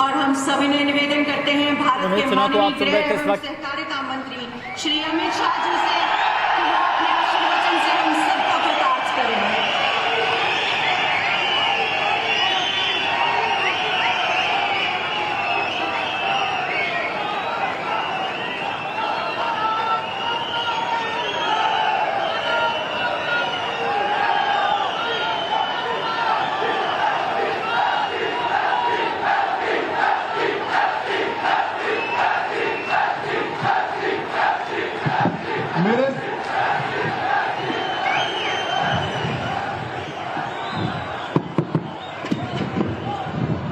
और हम सभी ने निवेदन करते हैं भारत के माननीय गृह एवं वक्त सहकारिता मंत्री श्री अमित शाह जी से कि वो अपने आशीर्वचन से हम सबका प्रकाश करें।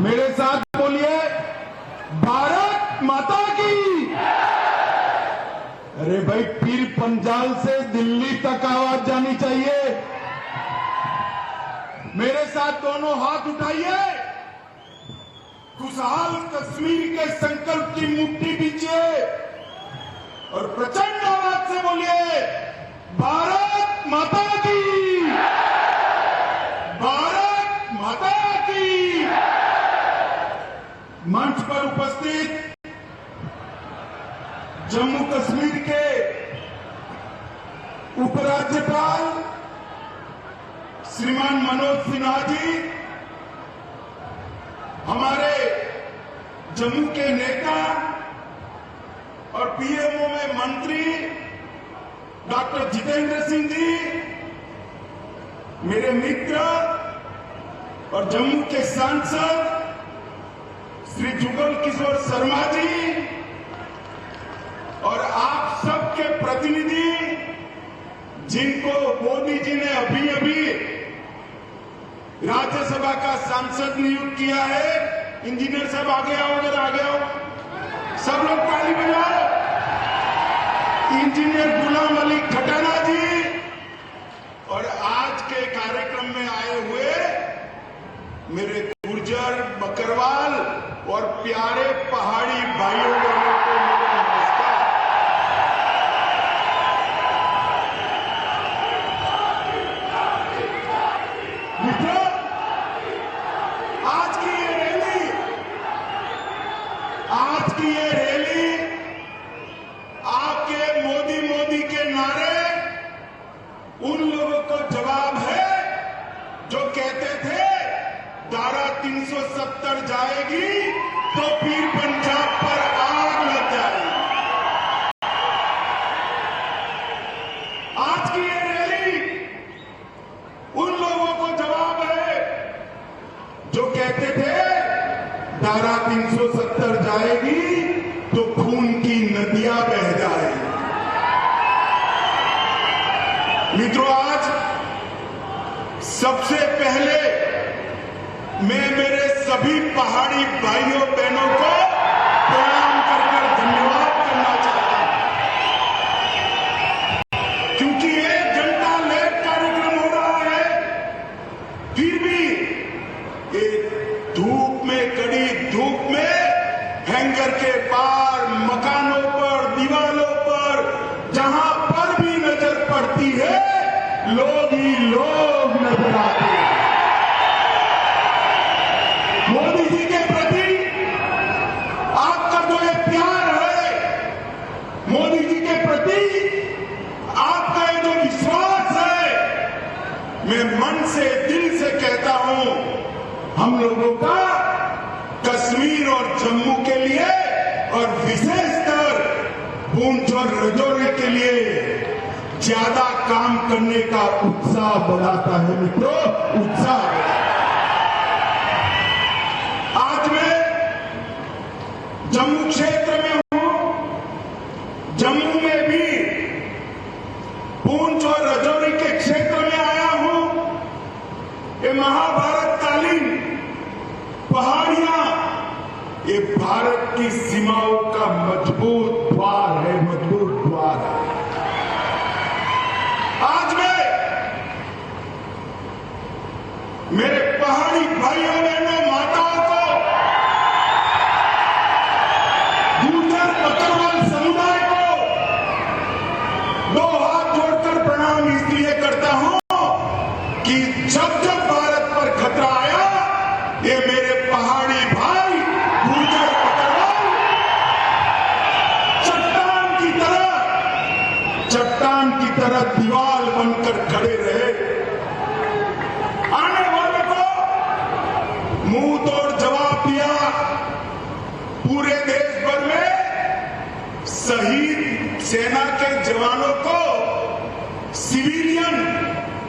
मेरे साथ बोलिए, भारत माता की। अरे भाई, पीर पंजाल से दिल्ली तक आवाज जानी चाहिए। मेरे साथ दोनों हाथ उठाइए, खुशहाल कश्मीर के संकल्प की मुट्ठी बीजिए और प्रचंड आवाज से बोलिए, भारत माता की, भारत माता की। मंच पर उपस्थित जम्मू कश्मीर के उपराज्यपाल श्रीमान मनोज सिन्हा जी, हमारे जम्मू के नेता और पीएमओ में मंत्री डॉक्टर जितेंद्र सिंह जी, मेरे मित्र और जम्मू के सांसद श्री जुगल किशोर शर्मा जी और आप सबके प्रतिनिधि, जिनको मोदी जी ने अभी अभी राज्यसभा का सांसद नियुक्त किया है। इंजीनियर साहब आगे आओ, उधर आगे आओ, सब लोग ताली बजाओ। इंजीनियर गुलाम अली खटाना जी और आज के कार्यक्रम में आए हुए मेरे गुर्जर, बकरवाल और प्यारे पहाड़ी भाइयों बहनों को मेरा नमस्कार। मित्रों, आज की ये रैली आपके मोदी मोदी के नारे उन लोगों को जवाब है जो कहते थे धारा 370 जाएगी तो पीर पंजाब पर आग लग जाएगी। आज की ये रैली उन लोगों को जवाब है जो कहते थे धारा 370 जाएगी तो खून की नदियां बह जाएगी। मित्रों, आज सबसे पहले मैं मेरे सभी पहाड़ी भाइयों बहनों को प्रणाम कर धन्यवाद करना चाहता हूं, क्योंकि ये जनता लेट कार्यक्रम हो रहा है, फिर भी एक धूप में, कड़ी धूप में, हैंगर के पार, मकानों पर, दीवारों पर, जहां पर भी नजर पड़ती है, लोग ही लोग नजर आते हैं। मोदी जी के प्रति आपका जो ये प्यार है, मोदी जी के प्रति आपका ये जो विश्वास है, मैं मन से, दिल से कहता हूं, हम लोगों का कश्मीर और जम्मू के लिए और विशेषकर पूंछ और राजौरी के लिए ज्यादा काम करने का उत्साह बढ़ाता है। मित्रों, उत्साह आज मैं जम्मू क्षेत्र में हूं, जम्मू में भी पूंछ और राजौरी के क्षेत्र में आया हूं। ये महाभारतकालीन पहाड़ियां, ये भारत की सीमाओं का मजबूत द्वार है, मजबूत द्वार है। आज मैं मेरे पहाड़ी भाइयों बहनों, माताओं को, गुर्जर बकरवाल समुदाय को दो हाथ जोड़कर प्रणाम इसलिए करता हूं कि जब जब भारत पर खतरा आया, ये मेरे पहाड़ी भाई मुंह तोड़ जवाब दिया। पूरे देश भर में शहीद सेना के जवानों को सिविलियन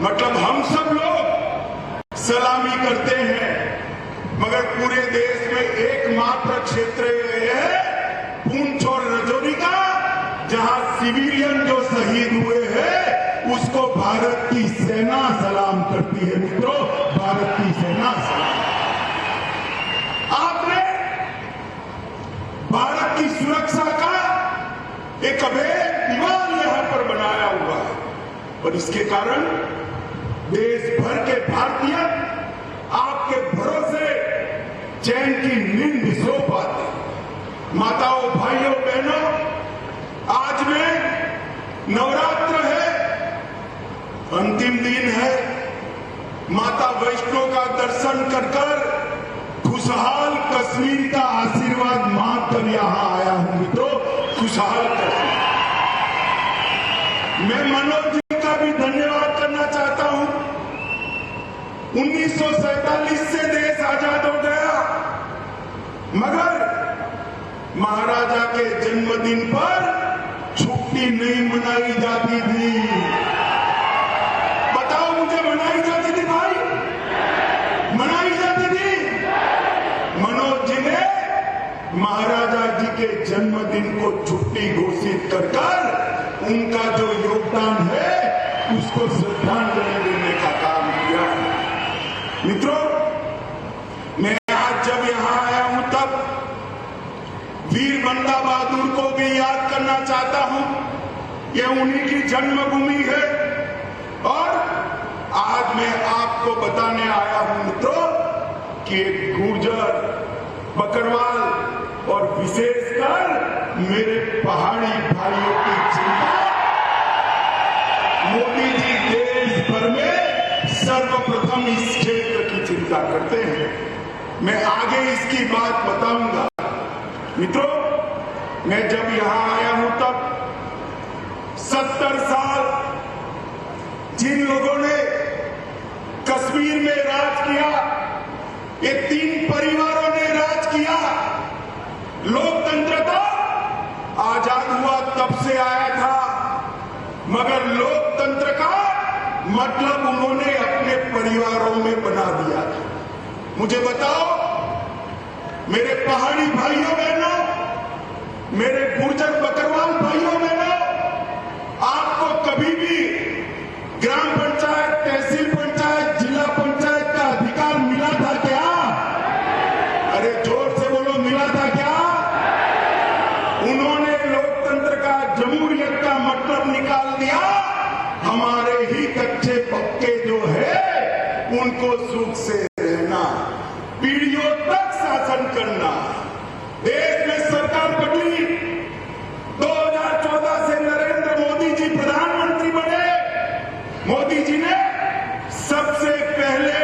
मतलब हम सब लोग सलामी करते हैं, मगर पूरे देश में एकमात्र क्षेत्र है पुंछ और राजौरी का जहां सिविलियन जो शहीद हुए हैं उसको भारत की सेना सलाम करती है। मित्रों, भारत की सेना सलाम। आपने भारत की सुरक्षा का एक अभेद दीवार यहां पर बनाया हुआ है और इसके कारण देश भर के भारतीय आपके भरोसे चैन की नींद सो पाते। माताओं, भाइयों, बहनों, आज में नवरात्र है, अंतिम दिन है। माता वैष्णो का दर्शन कर कर खुशहाल कश्मीर का आशीर्वाद मांगकर यहां आया हूं। मित्रों, खुशहाल कश्मीर। मैं मनोज जी का भी धन्यवाद करना चाहता हूं। 1947 से देश आजाद हो गया, मगर महाराजा के जन्मदिन पर छुट्टी नहीं मनाई जाती थी। बताओ मुझे, मनाई जाती थी भाई? मनाई जाती थी? मनोज जी ने महाराजा जी के जन्मदिन को छुट्टी घोषित कर उनका जो योगदान है उसको श्रद्धांजलि देने का काम किया। मित्रों, मैं आज जब यहां आया हूं तब वीर बंदा बहादुर को भी याद करना चाहता हूं। यह उन्हीं की जन्मभूमि है और आज मैं आपको बताने आया हूं मित्रों कि एक गुर्जर, बकरवाल और विशेषकर मेरे पहाड़ी भाइयों की चिंता मोदी जी देश भर में सर्वप्रथम इस क्षेत्र की चिंता करते हैं। मैं आगे इसकी बात बताऊंगा। मित्रों, मैं जब यहां आया हूं तब 70 साल जिन लोगों ने कश्मीर में राज किया, ये 3 परिवारों ने राज किया। लोकतंत्र तो आजाद हुआ तब से आया था, मगर लोकतंत्र का मतलब उन्होंने अपने परिवारों में बना दिया था। मुझे बताओ मेरे पहाड़ी भाइयों बहनों, मेरे गुर्जर बकरवाल भाइयों बहनों, आपको कभी भी ग्राम पंचायत, तहसील पंचायत, जिला पंचायत का अधिकार मिला था क्या? अरे जोर से बोलो, मिला था क्या? उन्होंने लोकतंत्र का, जमहूरियत का मतलब निकाल दिया। हमारे ही कच्चे पक्के जो है उनको सुख से रहना, पीढ़ियों तक शासन करना। देश में सरकार बदली, 2014 से नरेंद्र मोदी जी प्रधानमंत्री बने। मोदी जी ने सबसे पहले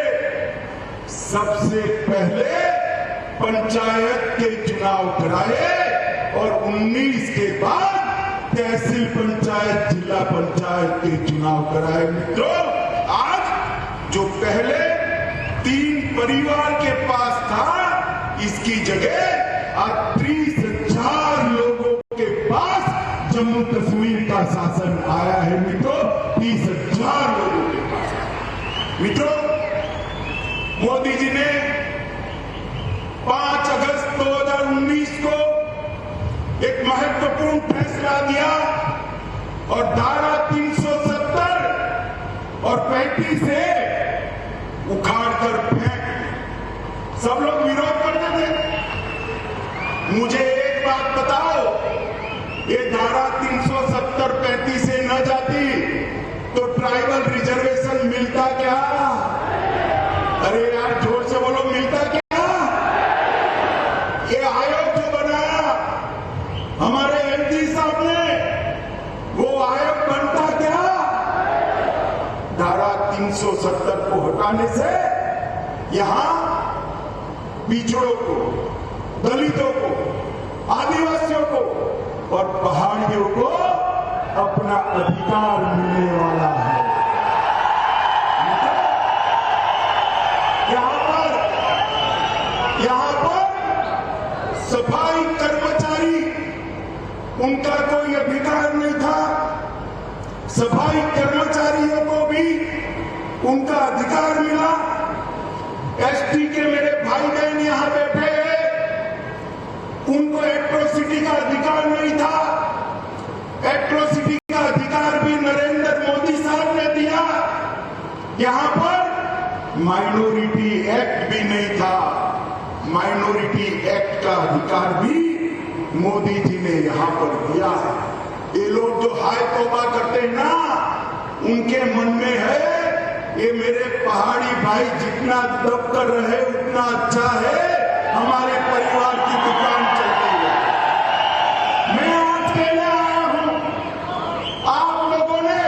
पंचायत के चुनाव कराए और 19 के बाद तहसील पंचायत, जिला पंचायत के चुनाव कराए। मित्रों, आज जो पहले 3 परिवार के पास था, इसकी जगह आज 30,000 लोगों के पास जम्मू कश्मीर का शासन आया है। मित्रों, 30,000 लोगों के पास। मित्रों, मोदी जी ने 5 अगस्त 2019 को एक महत्वपूर्ण फैसला दिया और धारा 370 और 35 से उखाड़कर फेंक। सब लोग विरोध करते थे। मुझे एक बात बताओ, ये धारा 370-35 से न जाती तो ट्राइबल रिजर्वेशन मिलता क्या? अरे यार जोर से बोलो, मिलता क्या? ये आयोग जो बनाया हमारे एमपी साहब ने, वो आयोग बनता क्या? धारा 370 को हटाने से यहां पिछड़ों को, दलितों को, आदिवासियों को और पहाड़ियों को अपना अधिकार मिलने वाला है। यहां पर यहां पर सफाई कर्मचारी, उनका कोई अधिकार नहीं था। सफाई कर्मचारियों को भी उनका अधिकार मिला। एसटी के मेरे भाई बहन यहां बैठे हैं, उनको एट्रोसिटी का अधिकार नहीं था। एट्रोसिटी का अधिकार भी नरेंद्र मोदी साहब ने दिया। यहां पर माइनॉरिटी एक्ट भी नहीं था। माइनॉरिटी एक्ट का अधिकार भी मोदी जी ने यहां पर दिया है। ये लोग जो हाय तौबा करते हैं ना, उनके मन में है ये मेरे पहाड़ी भाई जितना दब कर रहे उतना अच्छा है, हमारे परिवार की दुकान चलती है। मैं आज कहने आया हूं, आप लोगों ने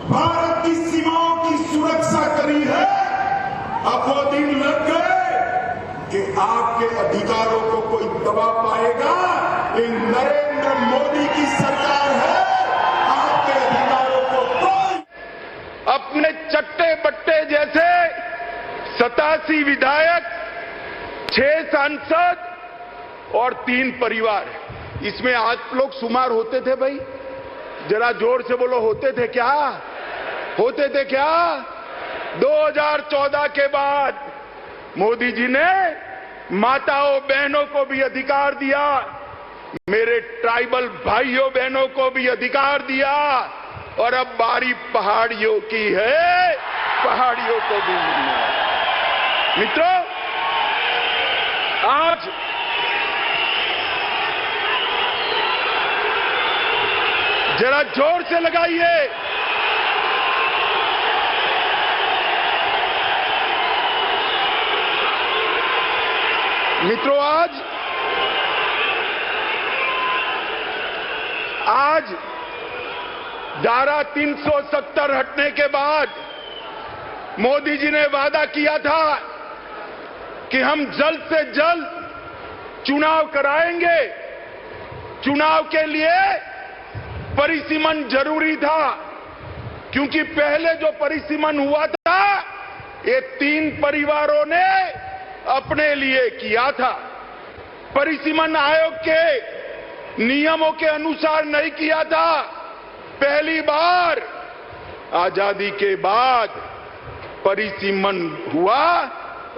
भारत की सीमाओं की सुरक्षा करी है। अब वो दिन लग गए कि आपके अधिकारों को कोई दबा पाएगा। ये नरेंद्र मोदी की सरकार है, आपके अधिकारों को कोई अपने चट्टे बट्टे जैसे 87 विधायक, 6 सांसद और 3 परिवार, इसमें आप लोग शुमार होते थे भाई? जरा जोर से बोलो, होते थे क्या? होते थे क्या? 2014 के बाद मोदी जी ने माताओं बहनों को भी अधिकार दिया, मेरे ट्राइबल भाइयों बहनों को भी अधिकार दिया, और अब बारी पहाड़ियों की है, पहाड़ियों को भी मिलना है। मित्रों, आज जरा जोर से लगाइए। मित्रों, आज धारा 370 हटने के बाद मोदी जी ने वादा किया था कि हम जल्द से जल्द चुनाव कराएंगे। चुनाव के लिए परिसीमन जरूरी था, क्योंकि पहले जो परिसीमन हुआ था ये 3 परिवारों ने अपने लिए किया था। परिसीमन आयोग के नियमों के अनुसार नहीं किया था। पहली बार आजादी के बाद परिसीमन हुआ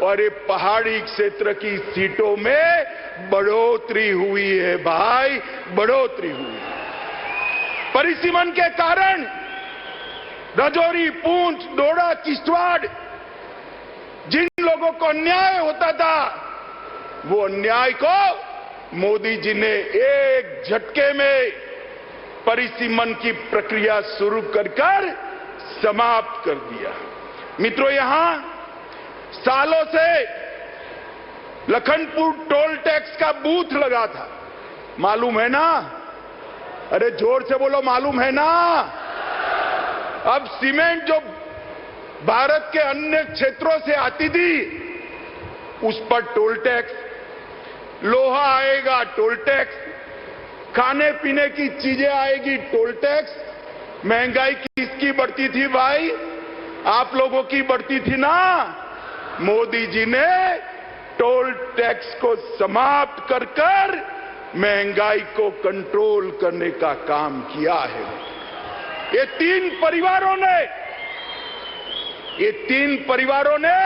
और ये पहाड़ी क्षेत्र की सीटों में बढ़ोतरी हुई है भाई, बढ़ोतरी हुई। परिसीमन के कारण राजौरी, पुंछ, डोडा, किश्तवाड़ जिन लोगों को अन्याय होता था, वो अन्याय को मोदी जी ने एक झटके में परिसीमन की प्रक्रिया शुरू कर समाप्त कर दिया। मित्रों, यहां सालों से लखनपुर टोल टैक्स का बूथ लगा था, मालूम है ना? अरे जोर से बोलो, मालूम है ना? अब सीमेंट जो भारत के अन्य क्षेत्रों से आती थी उस पर टोल टैक्स, लोहा आएगा टोल टैक्स, खाने पीने की चीजें आएगी टोल टैक्स। महंगाई किसकी बढ़ती थी भाई? आप लोगों की बढ़ती थी ना। मोदी जी ने टोल टैक्स को समाप्त कर महंगाई को कंट्रोल करने का काम किया है। ये 3 परिवारों ने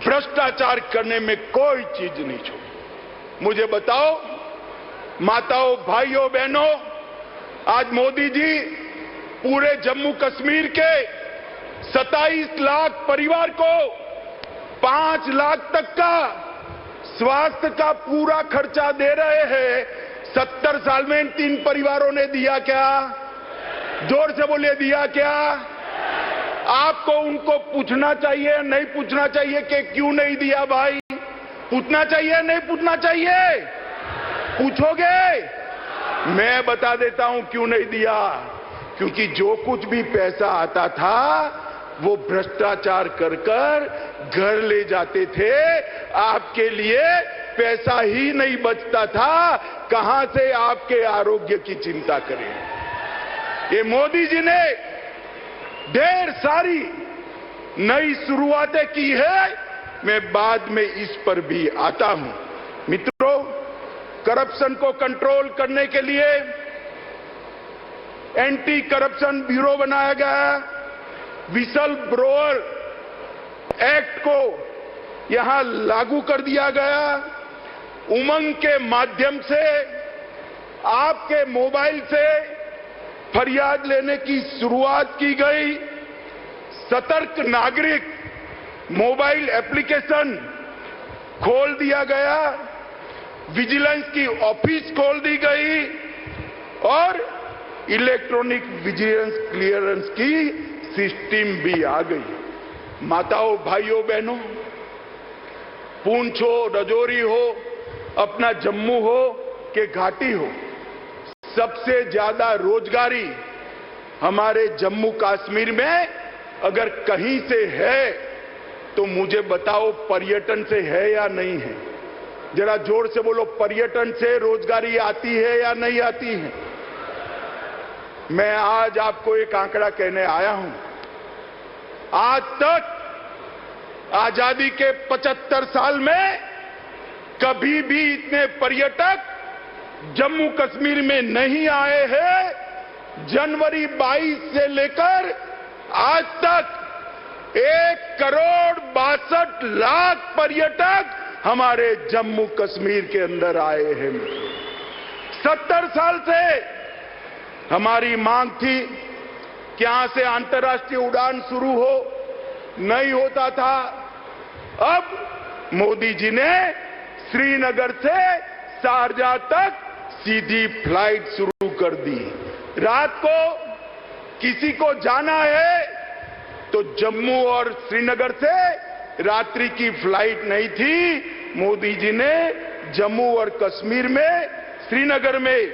भ्रष्टाचार करने में कोई चीज नहीं छोड़ी। मुझे बताओ माताओं, भाइयों, बहनों, आज मोदी जी पूरे जम्मू कश्मीर के 27 लाख परिवार को 5 लाख तक का स्वास्थ्य का पूरा खर्चा दे रहे हैं। 70 साल में इन 3 परिवारों ने दिया क्या? जोर से बोलिए, दिया क्या? आपको उनको पूछना चाहिए, नहीं पूछना चाहिए कि क्यों नहीं दिया भाई? पूछना चाहिए, नहीं पूछना चाहिए? पूछोगे? मैं बता देता हूं क्यों नहीं दिया। क्योंकि जो कुछ भी पैसा आता था वो भ्रष्टाचार कर घर ले जाते थे। आपके लिए पैसा ही नहीं बचता था, कहां से आपके आरोग्य की चिंता करें। ये मोदी जी ने ढेर सारी नई शुरुआतें की है, मैं बाद में इस पर भी आता हूं। मित्रों, करप्शन को कंट्रोल करने के लिए एंटी करप्शन ब्यूरो बनाया गया। विसल ब्लोअर एक्ट को यहां लागू कर दिया गया। उमंग के माध्यम से आपके मोबाइल से फरियाद लेने की शुरुआत की गई। सतर्क नागरिक मोबाइल एप्लीकेशन खोल दिया गया। विजिलेंस की ऑफिस खोल दी गई और इलेक्ट्रॉनिक विजिलेंस क्लियरेंस की सिस्टम भी आ गई। माताओं, भाइयों, बहनों, पूंछ हो, राजौरी हो, अपना जम्मू हो कि घाटी हो, सबसे ज्यादा रोजगारी हमारे जम्मू कश्मीर में अगर कहीं से है तो मुझे बताओ, पर्यटन से है या नहीं है? जरा जोर से बोलो, पर्यटन से रोजगारी आती है या नहीं आती है? मैं आज आपको एक आंकड़ा कहने आया हूं। आज तक आजादी के 75 साल में कभी भी इतने पर्यटक जम्मू कश्मीर में नहीं आए हैं। जनवरी 22 से लेकर आज तक 1,62,00,000 पर्यटक हमारे जम्मू कश्मीर के अंदर आए हैं। 70 साल से हमारी मांग थी कि यहां से अंतर्राष्ट्रीय उड़ान शुरू हो, नहीं होता था। अब मोदी जी ने श्रीनगर से शारजाह तक सीधी फ्लाइट शुरू कर दी। रात को किसी को जाना है तो जम्मू और श्रीनगर से रात्रि की फ्लाइट नहीं थी। मोदी जी ने जम्मू और कश्मीर में, श्रीनगर में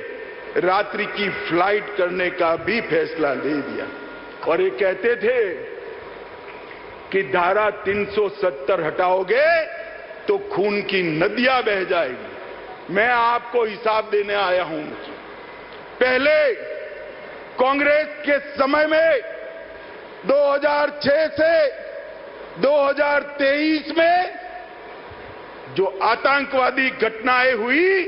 रात्रि की फ्लाइट करने का भी फैसला ले दिया। और ये कहते थे कि धारा 370 हटाओगे तो खून की नदियां बह जाएगी। मैं आपको हिसाब देने आया हूं। पहले कांग्रेस के समय में 2006 से 2023 में जो आतंकवादी घटनाएं हुई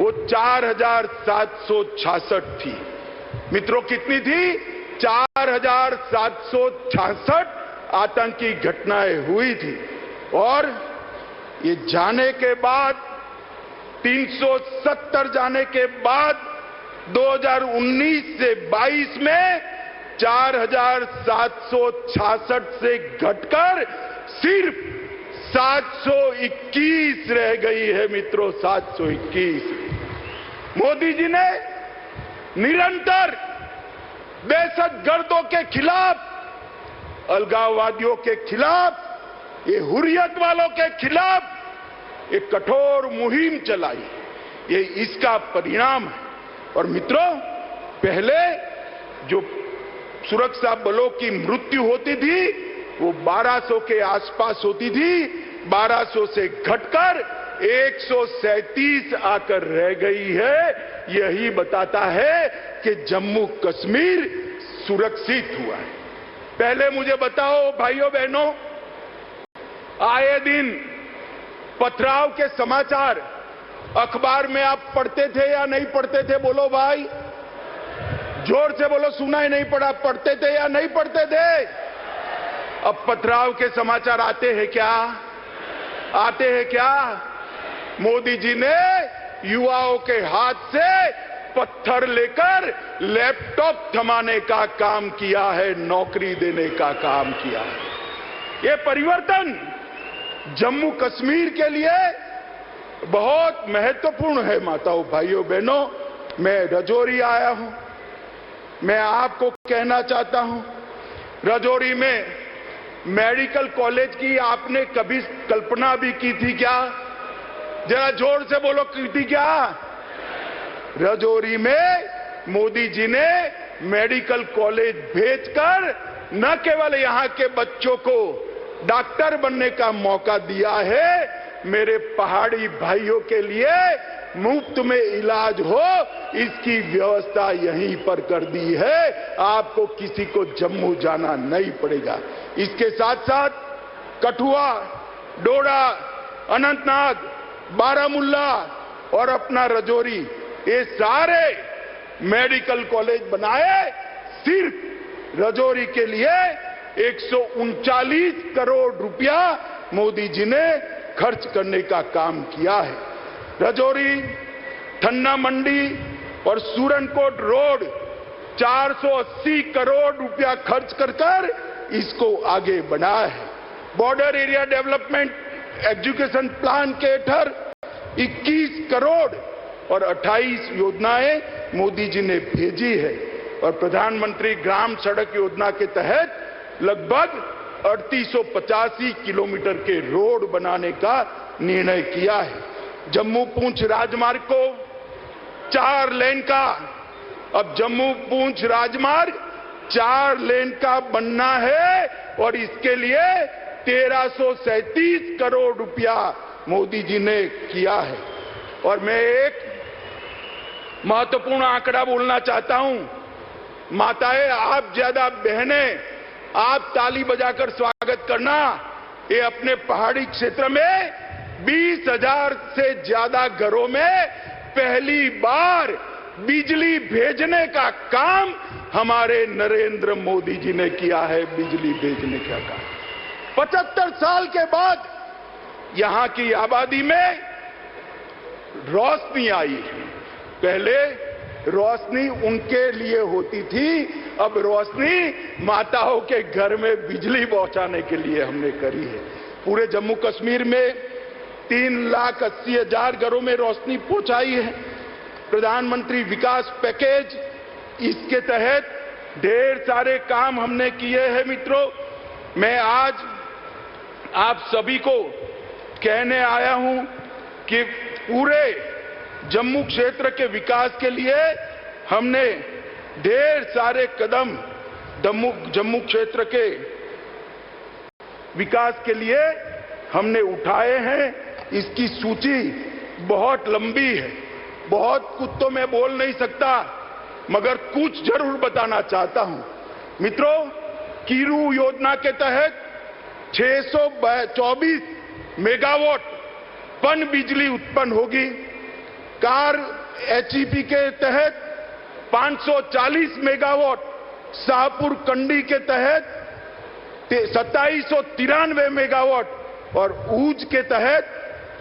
वो 4,766 थी। मित्रों, कितनी थी? 4,766 आतंकी घटनाएं हुई थी। और ये जाने के बाद 370 जाने के बाद 2019 से 22 में 4,766 से घटकर सिर्फ 721 रह गई है। मित्रों, 721। मोदी जी ने निरंतर दहशतगर्दों के खिलाफ, अलगाववादियों के खिलाफ, ये हुर्रियत वालों के खिलाफ एक कठोर मुहिम चलाई। ये इसका परिणाम है। और मित्रों, पहले जो सुरक्षा बलों की मृत्यु होती थी वो 1200 के आसपास होती थी। 1200 से घटकर 137 आकर रह गई है। यही बताता है कि जम्मू कश्मीर सुरक्षित हुआ है। पहले मुझे बताओ भाइयों बहनों, आए दिन पथराव के समाचार अखबार में आप पढ़ते थे या नहीं पढ़ते थे? बोलो भाई, जोर से बोलो। सुना ही नहीं पड़ा? पढ़ते थे या नहीं पढ़ते थे? अब पथराव के समाचार आते हैं क्या? आते हैं क्या? मोदी जी ने युवाओं के हाथ से पत्थर लेकर लैपटॉप थमाने का काम किया है, नौकरी देने का काम किया है। ये परिवर्तन जम्मू कश्मीर के लिए बहुत महत्वपूर्ण है। माताओं, भाइयों, बहनों, मैं राजौरी आया हूं। मैं आपको कहना चाहता हूं, राजौरी में मेडिकल कॉलेज की आपने कभी कल्पना भी की थी क्या? जरा जोर से बोलो, की थी क्या? राजौरी में मोदी जी ने मेडिकल कॉलेज भेजकर न केवल यहां के बच्चों को डॉक्टर बनने का मौका दिया है, मेरे पहाड़ी भाइयों के लिए मुफ्त में इलाज हो इसकी व्यवस्था यहीं पर कर दी है। आपको किसी को जम्मू जाना नहीं पड़ेगा। इसके साथ साथ कठुआ डोडा, अनंतनाग, बारामुल्ला और अपना रजौरी, ये सारे मेडिकल कॉलेज बनाए। सिर्फ रजौरी के लिए 139 करोड़ रुपया मोदी जी ने खर्च करने का काम किया है। रजौरी, थन्ना मंडी और सूरनकोट रोड 480 करोड़ रुपया खर्च कर इसको आगे बढ़ाया है। Border area development education plan के तहत 21 करोड़ और 28 योजनाएं मोदी जी ने भेजी है और प्रधानमंत्री ग्राम सड़क योजना के तहत लगभग 3885 किलोमीटर के रोड बनाने का निर्णय किया है। जम्मू पूंछ राजमार्ग को 4 लेन का, अब जम्मू पूंछ राजमार्ग 4 लेन का बनना है और इसके लिए 1337 करोड़ रुपया मोदी जी ने किया है। और मैं एक महत्वपूर्ण आंकड़ा बोलना चाहता हूं। माताएं, आप ज्यादा बहनें, आप ताली बजाकर स्वागत करना। ये अपने पहाड़ी क्षेत्र में 20,000 से ज्यादा घरों में पहली बार बिजली भेजने का काम हमारे नरेंद्र मोदी जी ने किया है। बिजली भेजने का काम 75 साल के बाद यहां की आबादी में रोशनी आई है। पहले रोशनी उनके लिए होती थी, अब रोशनी माताओं के घर में बिजली पहुंचाने के लिए हमने करी है। पूरे जम्मू कश्मीर में 3,80,000 घरों में रोशनी पहुंचाई है। प्रधानमंत्री विकास पैकेज, इसके तहत ढेर सारे काम हमने किए हैं। मित्रों, मैं आज आप सभी को कहने आया हूं कि पूरे जम्मू क्षेत्र के विकास के लिए हमने ढेर सारे कदम जम्मू क्षेत्र के विकास के लिए हमने उठाए हैं। इसकी सूची बहुत लंबी है, बहुत कुछ तो मैं बोल नहीं सकता, मगर कुछ जरूर बताना चाहता हूं। मित्रों, कीरू योजना के तहत 624 मेगावाट पन बिजली उत्पन्न होगी। कार एचईपी के तहत 540 मेगावाट, शाहपुर कंडी के तहत 2793 मेगावाट और ऊज के तहत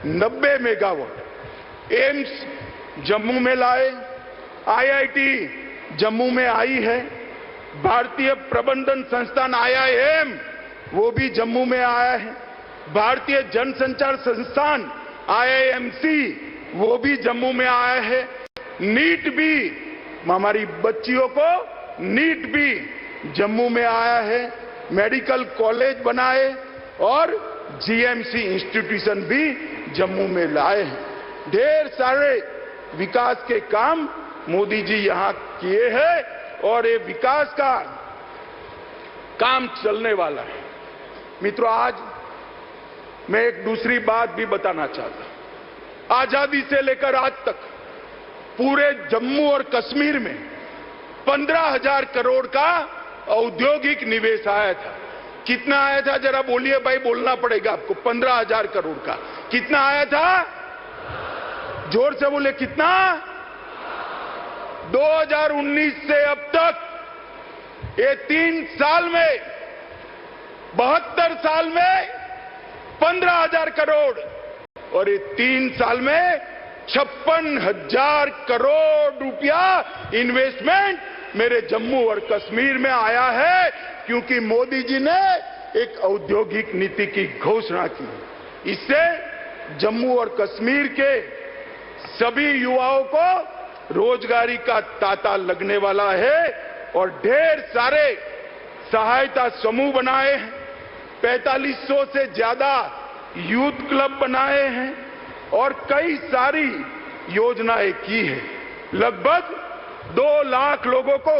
90 मेगावाट। एम्स जम्मू में लाए, आईआईटी जम्मू में आई है, भारतीय प्रबंधन संस्थान IIM वो भी जम्मू में आया है, भारतीय जनसंचार संस्थान IIMC वो भी जम्मू में आया है। नीट भी, हमारी बच्चियों को नीट भी जम्मू में आया है। मेडिकल कॉलेज बनाए और GMC इंस्टीट्यूशन भी जम्मू में लाए हैं। ढेर सारे विकास के काम मोदी जी यहां किए हैं और ये विकास का काम चलने वाला है। मित्रों, आज मैं एक दूसरी बात भी बताना चाहता हूं। आजादी से लेकर आज तक पूरे जम्मू और कश्मीर में 15,000 करोड़ का औद्योगिक निवेश आया था। कितना आया था जरा बोलिए भाई, बोलना पड़ेगा आपको। 15,000 करोड़ का कितना आया था? जोर से बोले, कितना? 2019 से अब तक ये 3 साल में 72 साल में 15,000 करोड़ और ये 3 साल में 56,000 करोड़ रुपया इन्वेस्टमेंट मेरे जम्मू और कश्मीर में आया है, क्योंकि मोदी जी ने एक औद्योगिक नीति की घोषणा की। इससे जम्मू और कश्मीर के सभी युवाओं को रोजगारी का तांता लगने वाला है और ढेर सारे सहायता समूह बनाए हैं, 4500 से ज्यादा यूथ क्लब बनाए हैं और कई सारी योजनाएं की है। लगभग 2 लाख लोगों को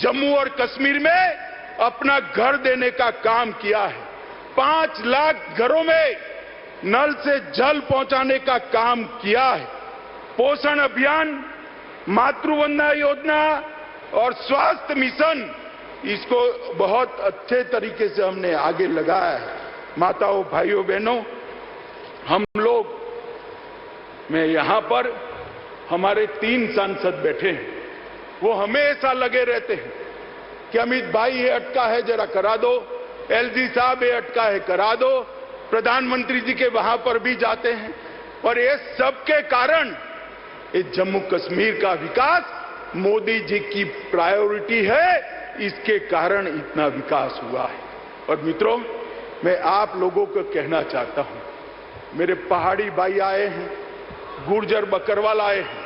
जम्मू और कश्मीर में अपना घर देने का काम किया है। 5 लाख घरों में नल से जल पहुंचाने का काम किया है। पोषण अभियान, मातृवंदना योजना और स्वास्थ्य मिशन, इसको बहुत अच्छे तरीके से हमने आगे लगाया है। माताओं, भाइयों, बहनों, हम लोग मैं यहां पर हमारे 3 सांसद बैठे हैं, वो हमेशा लगे रहते हैं कि अमित भाई ये अटका है जरा करा दो, एलजी साहब ये अटका है करा दो, प्रधानमंत्री जी के वहां पर भी जाते हैं। और ये सबके कारण ये जम्मू कश्मीर का विकास मोदी जी की प्रायोरिटी है, इसके कारण इतना विकास हुआ है। और मित्रों, मैं आप लोगों को कहना चाहता हूं, मेरे पहाड़ी भाई आए हैं, गुर्जर बकरवाल आए हैं,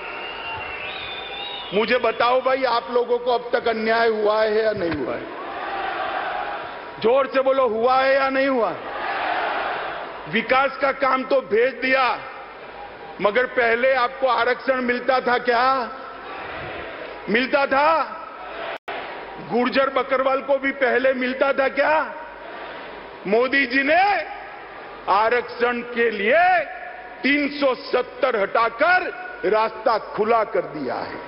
मुझे बताओ भाई, आप लोगों को अब तक अन्याय हुआ है या नहीं हुआ है? जोर से बोलो, हुआ है या नहीं हुआ? विकास का काम तो भेज दिया, मगर पहले आपको आरक्षण मिलता था क्या? मिलता था? गुर्जर बकरवाल को भी पहले मिलता था क्या? मोदी जी ने आरक्षण के लिए 370 हटाकर रास्ता खुला कर दिया है।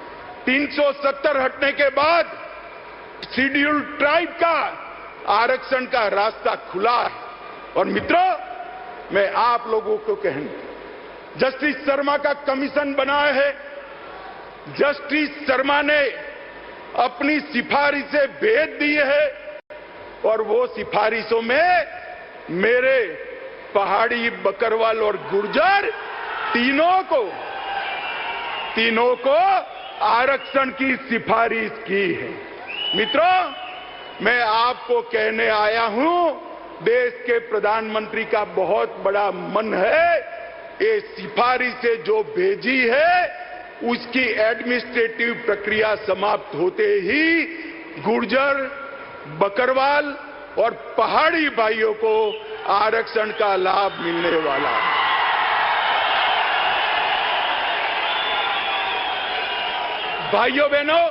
370 हटने के बाद शेड्यूल्ड ट्राइब का आरक्षण का रास्ता खुला है। और मित्रों, मैं आप लोगों को कहूं, जस्टिस शर्मा का कमीशन बनाया है, जस्टिस शर्मा ने अपनी सिफारिशें भेज दी है, और वो सिफारिशों में मेरे पहाड़ी, बकरवाल और गुर्जर तीनों को आरक्षण की सिफारिश की है। मित्रों, मैं आपको कहने आया हूं, देश के प्रधानमंत्री का बहुत बड़ा मन है, ये सिफारिशें जो भेजी है उसकी एडमिनिस्ट्रेटिव प्रक्रिया समाप्त होते ही गुर्जर, बकरवाल और पहाड़ी भाइयों को आरक्षण का लाभ मिलने वाला है। भाइयों बहनों,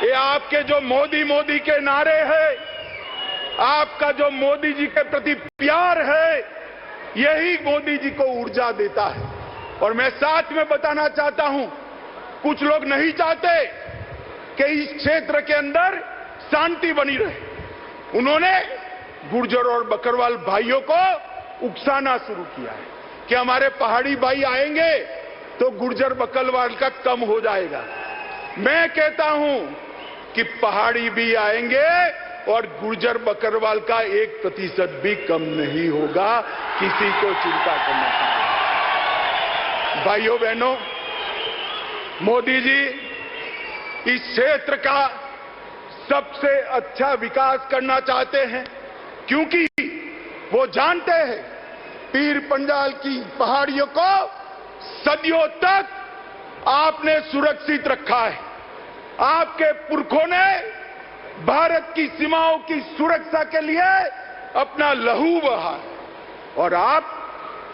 ये आपके जो मोदी के नारे हैं, आपका जो मोदी जी के प्रति प्यार है, यही मोदी जी को ऊर्जा देता है। और मैं साथ में बताना चाहता हूं, कुछ लोग नहीं चाहते कि इस क्षेत्र के अंदर शांति बनी रहे। उन्होंने गुर्जर और बकरवाल भाइयों को उकसाना शुरू किया है कि हमारे पहाड़ी भाई आएंगे तो गुर्जर बकरवाल का कम हो जाएगा। मैं कहता हूं कि पहाड़ी भी आएंगे और गुर्जर बकरवाल का 1% भी कम नहीं होगा, किसी को चिंता करना चाहिए। भाइयों बहनों, मोदी जी इस क्षेत्र का सबसे अच्छा विकास करना चाहते हैं, क्योंकि वो जानते हैं पीर पंजाल की पहाड़ियों को सदियों तक आपने सुरक्षित रखा है। आपके पुरखों ने भारत की सीमाओं की सुरक्षा के लिए अपना लहू बहा, और आप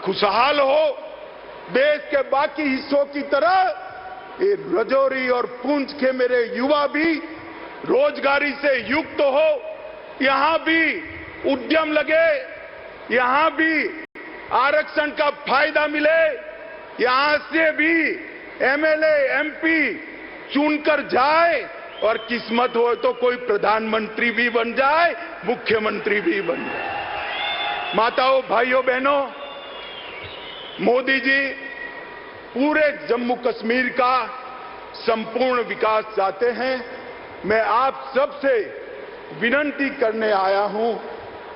खुशहाल हो। देश के बाकी हिस्सों की तरह ये रजौरी और पुंछ के मेरे युवा भी रोजगारी से युक्त हो, यहां भी उद्यम लगे, यहां भी आरक्षण का फायदा मिले, यहां से भी एमएलए, एमपी चुनकर जाए, और किस्मत हो तो कोई प्रधानमंत्री भी बन जाए, मुख्यमंत्री भी बन जाए। माताओं, भाइयों, बहनों, मोदी जी पूरे जम्मू कश्मीर का संपूर्ण विकास चाहते हैं। मैं आप सबसे विनती करने आया हूं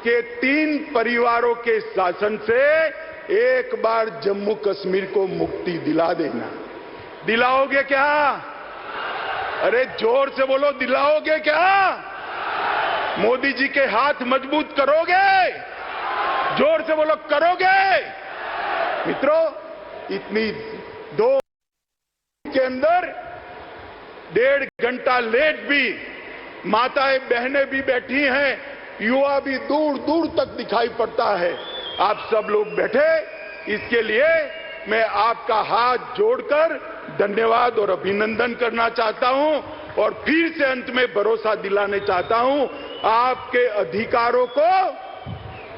कि 3 परिवारों के शासन से एक बार जम्मू कश्मीर को मुक्ति दिला देना। दिलाओगे क्या? अरे जोर से बोलो, दिलाओगे क्या? मोदी जी के हाथ मजबूत करोगे? जोर से बोलो, करोगे? मित्रों, इतनी 2 के अंदर 1.5 घंटा लेट भी माताएं, बहनें भी बैठी हैं, युवा भी दूर दूर तक दिखाई पड़ता है। आप सब लोग बैठे, इसके लिए मैं आपका हाथ जोड़कर धन्यवाद और अभिनंदन करना चाहता हूं, और फिर से अंत में भरोसा दिलाने चाहता हूं, आपके अधिकारों को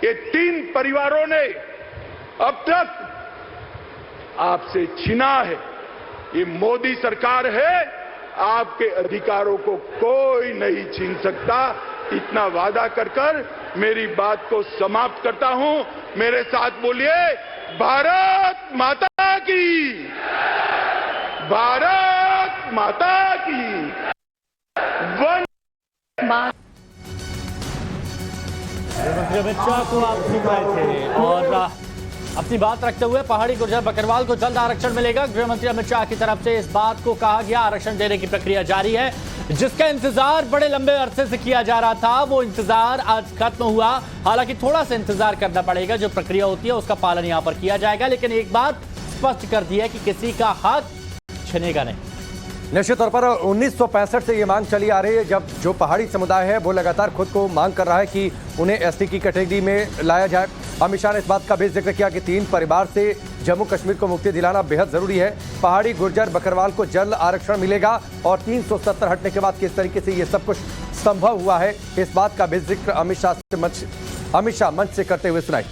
ये 3 परिवारों ने अब तक आपसे छीना है। ये मोदी सरकार है, आपके अधिकारों को कोई नहीं छीन सकता। इतना वादा कर कर मेरी बात को समाप्त करता हूं। मेरे साथ बोलिए, भारत माता की, भारत माता की। गृहमंत्री अमित शाह को आप सुन रहे थे और अपनी बात रखते हुए पहाड़ी गुर्जर बकरवाल को जल्द आरक्षण मिलेगा। गृहमंत्री अमित शाह की तरफ से इस बात को कहा गया, आरक्षण देने की प्रक्रिया जारी है। जिसका इंतजार बड़े लंबे अरसे से किया जा रहा था, वो इंतजार आज खत्म हुआ। हालांकि थोड़ा सा इंतजार करना पड़ेगा, जो प्रक्रिया होती है उसका पालन यहां पर किया जाएगा। लेकिन एक बात स्पष्ट कर दी है कि किसी का हक छिनेगा नहीं। निश्चित तौर पर 1965 से ये मांग चली आ रही है, जब जो पहाड़ी समुदाय है वो लगातार खुद को मांग कर रहा है कि उन्हें एसटी की कैटेगरी में लाया जाए। अमित शाह ने इस बात का भी जिक्र किया कि 3 परिवार से जम्मू कश्मीर को मुक्ति दिलाना बेहद जरूरी है। पहाड़ी गुर्जर बकरवाल को जल्द आरक्षण मिलेगा और 370 हटने के बाद किस तरीके से ये सब कुछ संभव हुआ है, इस बात का भी जिक्र अमित शाह मंच से करते हुए सुनाई।